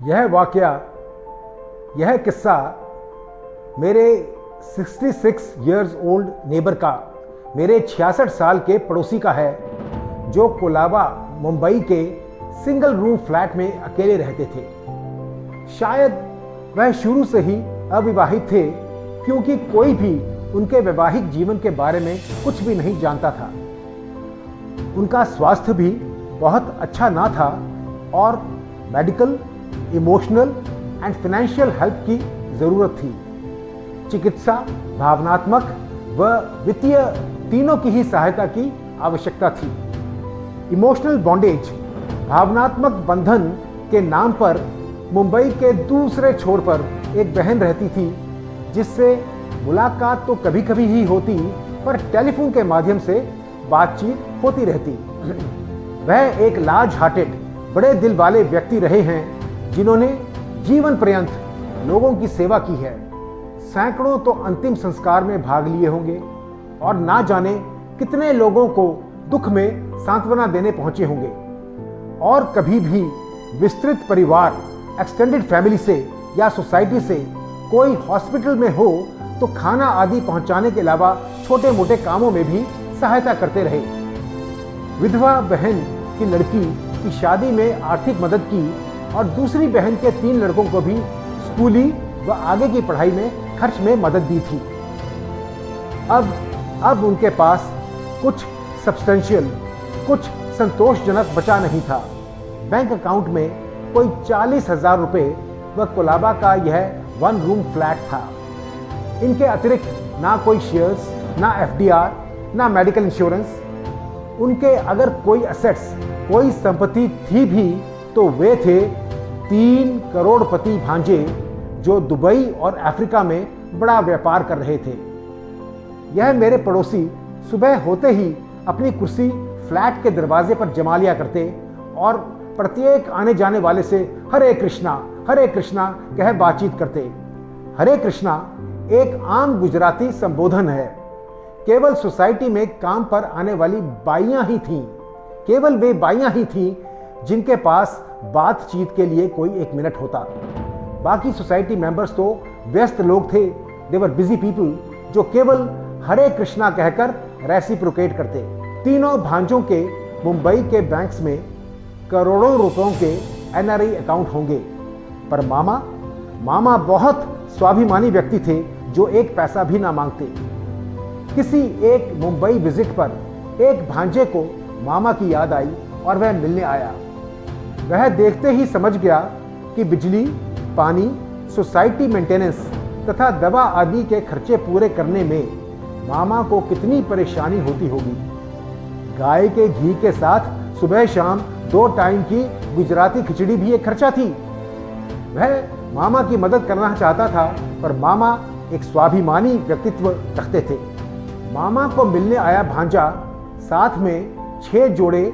यह वाकया, यह किस्सा मेरे 66 इयर्स ओल्ड नेबर का, मेरे 66 साल के पड़ोसी का है, जो कोलाबा मुंबई के सिंगल रूम फ्लैट में अकेले रहते थे। शायद वह शुरू से ही अविवाहित थे, क्योंकि कोई भी उनके वैवाहिक जीवन के बारे में कुछ भी नहीं जानता था। उनका स्वास्थ्य भी बहुत अच्छा ना था और medical, emotional and financial help की ज़रूरत थी। चिकित्सा, भावनात्मक व वित्तीय तीनों की ही सहायता की आवश्यकता थी। इमोशनल बॉन्डेज, भावनात्मक बंधन के नाम पर मुंबई के दूसरे छोर पर एक बहन रहती थी, जिससे मुलाकात तो कभी कभी ही होती, पर टेलीफोन के माध्यम से बातचीत होती रहती। वह एक लार्ज हार्टेड, बड़े दिल वाले व्यक्ति रहे हैं, जिन्होंने जीवन पर्यंत लोगों की सेवा की है। सैकड़ों तो अंतिम संस्कार में भाग लिए होंगे और ना जाने कितने लोगों को दुख में सांत्वना देने पहुंचे होंगे। और कभी भी विस्तृत परिवार, एक्सटेंडेड फैमिली से या सोसाइटी से कोई हॉस्पिटल में हो तो खाना आदि पहुंचाने के अलावा छोटे मोटे कामों में भी सहायता करते रहे। विधवा बहन की लड़की की शादी में आर्थिक मदद की और दूसरी बहन के 3 लड़कों को भी स्कूली व आगे की पढ़ाई में खर्च में मदद दी थी। अब उनके पास कुछ सब्सटेंशियल, कुछ संतोषजनक बचा नहीं था। बैंक अकाउंट में कोई 40,000 रुपये व कोलाबा का यह 1 रूम फ्लैट था। इनके अतिरिक्त ना कोई शेयर्स, ना एफडीआर, ना मेडिकल इंश्योरेंस। उनके अगर कोई एसेट्स, कोई संपत्ति थी भी तो वे थे 3 करोड़पति भांजे, जो दुबई और अफ्रीका में बड़ा व्यापार कर रहे थे। यह मेरे पड़ोसी सुबह होते ही अपनी कुर्सी फ्लैट के दरवाजे पर जमा लिया करते और प्रत्येक आने जाने वाले से हरे कृष्णा कह बातचीत करते। हरे कृष्णा एक आम गुजराती संबोधन है। केवल सोसाइटी में काम पर आने वाली बाइयां ही थीं, केवल वे बाइयां ही थीं जिनके पास बातचीत के लिए कोई 1 मिनट होता। बाकी सोसाइटी मेंबर्स तो व्यस्त लोग थे, दे वर बिजी पीपल, जो केवल हरे कृष्णा कहकर रेसिप्रोकेट करते। तीनों भांजों के मुंबई के बैंक्स में करोड़ों रुपयों के एनआरआई अकाउंट होंगे, पर मामा बहुत स्वाभिमानी व्यक्ति थे, जो 1 पैसा भी ना मांगते। किसी एक मुंबई विजिट पर एक भांजे को मामा की याद आई और वह मिलने आया। वह देखते ही समझ गया कि बिजली, पानी, सोसाइटी मेंटेनेंस तथा दवा आदि के खर्चे पूरे करने में मामा को कितनी परेशानी होती होगी। गाय के घी के साथ सुबह शाम 2 टाइम की गुजराती खिचड़ी भी एक खर्चा थी। वह मामा की मदद करना चाहता था, पर मामा एक स्वाभिमानी व्यक्तित्व रखते थे। मामा को मिलने आया भांजा साथ में 6 जोड़े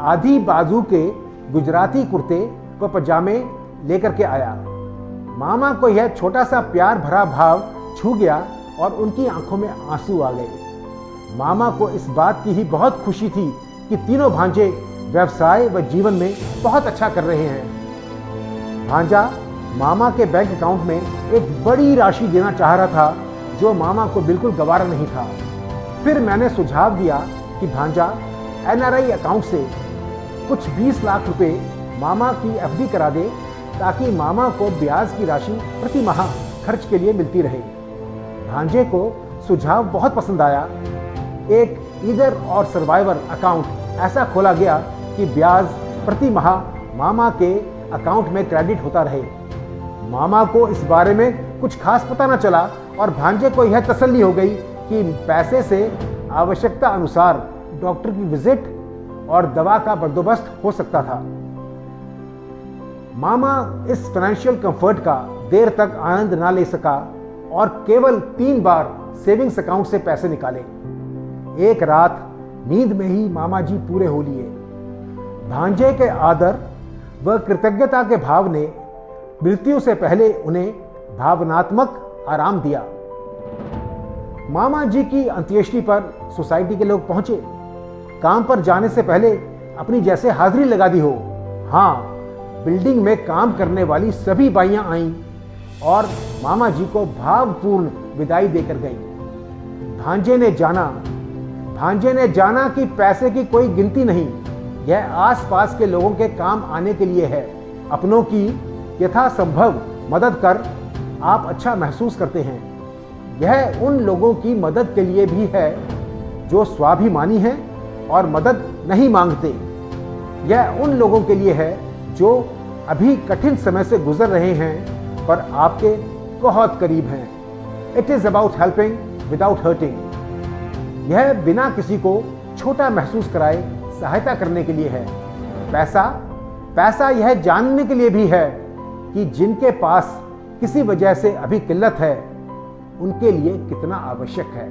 आधी बाजू के गुजराती कुर्ते व पजामे लेकर के आया। मामा को यह छोटा सा प्यार भरा भाव छू गया और उनकी आंखों में आंसू आ गए। मामा को इस बात की ही बहुत खुशी थी कि तीनों भांजे व्यवसाय व जीवन में बहुत अच्छा कर रहे हैं। भांजा मामा के बैंक अकाउंट में एक बड़ी राशि देना चाह रहा था, जो मामा को बिल्कुल गवारा नहीं था। फिर मैंने सुझाव दिया कि भांजा एनआरआई अकाउंट से कुछ 20 लाख रुपए मामा की एफडी करा दे, ताकि मामा को ब्याज की राशि प्रति माह खर्च के लिए मिलती रहे। भांजे को सुझाव बहुत पसंद आया। एक ईगर और सर्वाइवर अकाउंट ऐसा खोला गया कि ब्याज प्रति माह मामा के अकाउंट में क्रेडिट होता रहे। मामा को इस बारे में कुछ खास पता न चला और भांजे को यह तसल्ली हो गई कि पैसे से आवश्यकता अनुसार डॉक्टर की विजिट और दवा का बंदोबस्त हो सकता था। मामा इस फाइनेंशियल कंफर्ट का देर तक आनंद ना ले सका और केवल 3 बार सेविंग्स अकाउंट से पैसे निकाले। एक रात नींद में ही मामा जी पूरे हो लिए। भांजे के आदर व कृतज्ञता के भाव ने मृत्यु से पहले उन्हें भावनात्मक आराम दिया। मामा जी की अंत्येष्टि पर सोसाइटी के लोग पहुंचे। काम पर जाने से पहले अपनी जैसे हाजिरी लगा दी हो। हाँ, बिल्डिंग में काम करने वाली सभी बाइयां आईं और मामा जी को भावपूर्ण विदाई देकर गईं। भांजे ने जाना कि पैसे की कोई गिनती नहीं, यह आसपास के लोगों के काम आने के लिए है। अपनों की यथासंभव मदद कर आप अच्छा महसूस करते हैं। यह उन लोगों की मदद के लिए भी है जो स्वाभिमानी हैं और मदद नहीं मांगते। यह उन लोगों के लिए है जो अभी कठिन समय से गुजर रहे हैं पर आपके बहुत करीब हैं। It is about helping without hurting. यह बिना किसी को छोटा महसूस कराए सहायता करने के लिए है। पैसा यह जानने के लिए भी है कि जिनके पास किसी वजह से अभी किल्लत है उनके लिए कितना आवश्यक है।